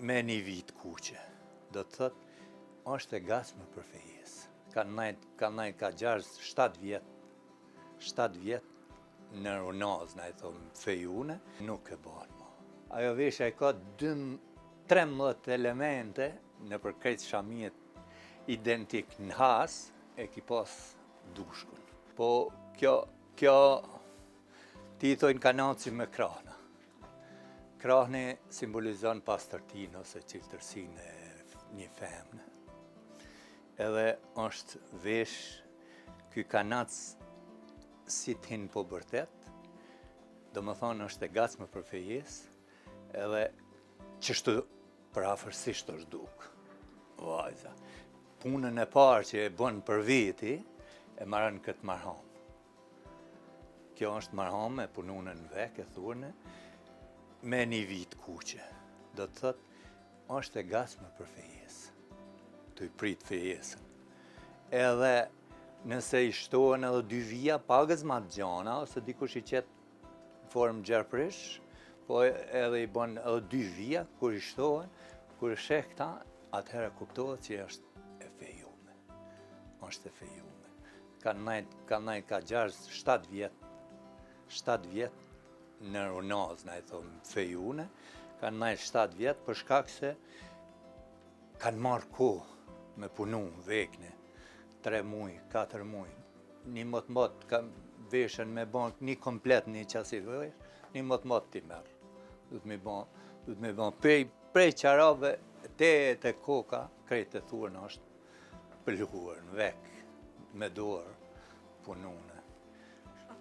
me një vit kuqe. Do të thot, është e gatshme për fejes. Ka 6-7 vjet. 7 vjet në runaz, na e thonë fejune, nuk e bën më. Ajo veshja ka 13 elemente në përkrejt shamiet identik në has, e ki pas dushkun. Po kjo ti thojnë kanaci me krahna. Krahni simbolizon pastërtinë ose cilëtërsinë e një femne. Edhe është vesh, ky kanac si t'hin po bërtet, do më thonë është e gatshme për fejes, edhe qështu për afërsisht është duk. Vajza. Punën e parë që e bën për viti, e marrën këtë marham. Kjo është marham e pununën në vek, e thurne, me një vit kuqe. Do të thot, është e gatshme për fejes. Të i prit fejesën. Edhe nëse i shtohen edhe 2 vija, pagës ma të gjana, ose dikush i qetë formë gjerprish, po edhe i bën edhe 2 vija, kur i shtohen, kur i sheh këta, atëherë kuptohet që është e fejume. Është e fejume. Ka 6-7 vjet. 7 vjet në runaz, na e thonë fejune, kanë najtë 7 vjet për shkak se kanë marrë kohë me punu, vekne, 3 muj, 4 muj. Një mot kanë veshën me bon, një komplet një qasit vesh, një mot t'i merë. Du t'me bon, prej qarave, te koka, krejt e thurën është pëlluar në vek, me dorë, punune.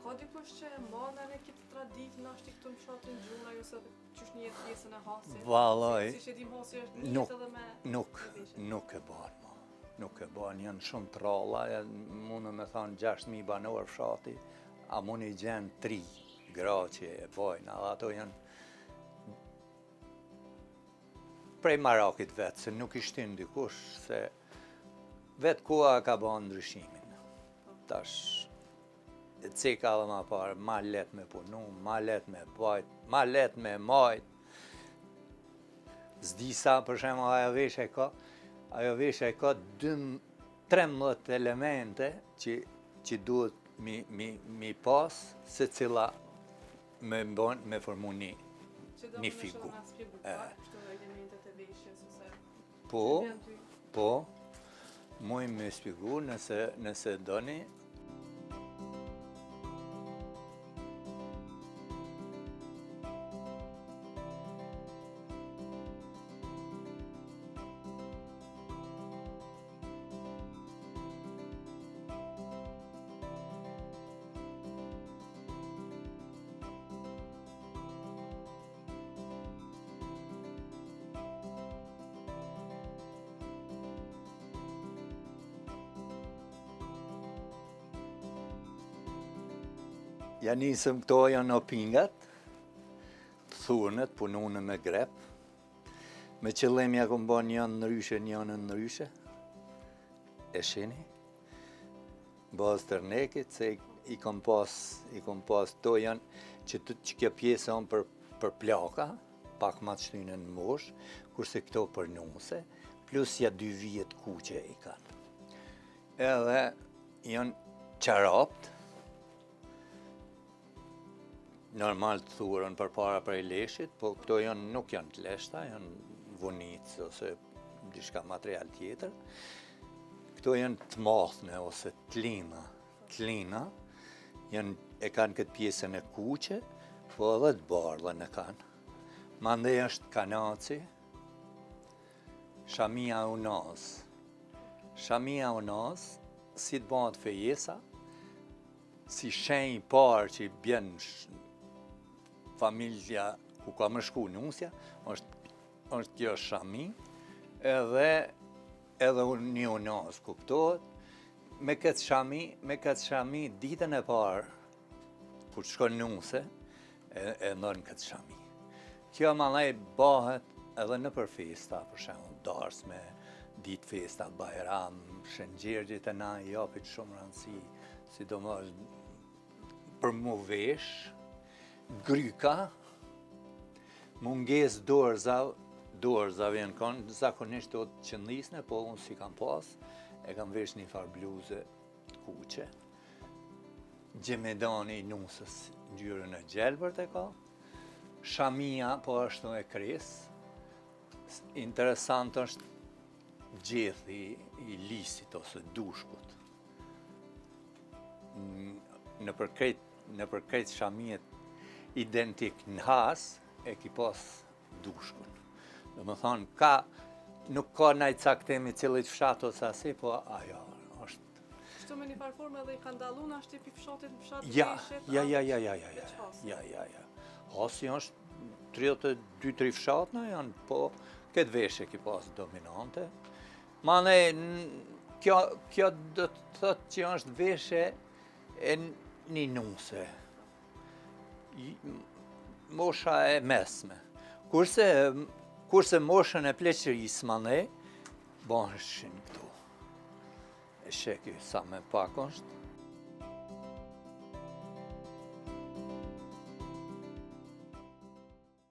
Ka dikush që mandën e këtë tradit në është i këtu në fshatin gjuna, jo se qysh një jetë pjesën e hasit? Valoj, Si që dim hasi është një jetë edhe me... Nuk e bën, ma. Nuk e bën, janë shumë tralla, mundë me thonë 6.000 banor fshati, a mund i gjenë 3 gra që e bojnë, ato janë prej Marakit vetë, se nuk ishtin dikush, se vetë koha ka bën ndryshimin. Tash, cika dhe ma parë, ma let me punu, ma let me bajt, ma let me majt. Zdi sa, për shemë, ajo veshe ka 13 elemente që duhet mi pas, se cila me formu një figur. Po, muj me shpigu nëse doni. Ja nisëm këto janë opingat, të thurnet, punune me grep, me qëllim ja kom bon janë në ryshe, e shini, bazë tërnekit, se i kom pas to janë që kjo pjesë janë për plaka, pak ma të shtynë në mosh, kurse këto për nuse, plus ja 2 vijet kuqe i kanë. Edhe janë qarapt, normal të thurën për para prej leshit, po këto nuk janë të leshta, janë vunicë ose dishka material tjetër. Këto janë të mathne ose tlina. Tlina e kanë këtë pjesën e kuqe, po edhe të bardhën e kanë. Mandej është kanaci, shamia unaz. Shamia unaz, si të bëhet fejesa, si shenjë parë që i bjen familja ku ka më shku nusja, është kjo shami, edhe një unaz kuptohet, me këtë shami ditën e parë, kur të shkon nuse, e ndonë këtë shami. Kjo malaj bëhet edhe në për festa, për shemë darsme, ditë festa, bajram, shëngjergjit e na i japit shumë rëndësi, sidomos për mu vesh, gryka, munges dorza vjen kon, zakonisht do të qëndisne, po unë si kam pas, e kam vesh një farë bluze të kuqe. Gjemedani i nusës ngjyrën e gjelbërt e ka. Shamia po ashtu e kres. Interesant është gjethi i lisit ose dushkut. Në përkrejt shamiet identik në has, e ki pas dushkun. Do më thonë, nuk ka nëjë caktemi cilit fshat ose asi, po ajo është. Kështu me një farë formë edhe i ka ndalu në ashtë i fshatit në fshat Ja. Hasi është 32-3 fshatna janë, po këtë veshje ki pas dominante. Mane, kjo do të thotë që është veshje e një nuse. Mosha e mesme. Kurse moshën e pleqërisë mane, bëheshin këtu. E sheki sa me pak është.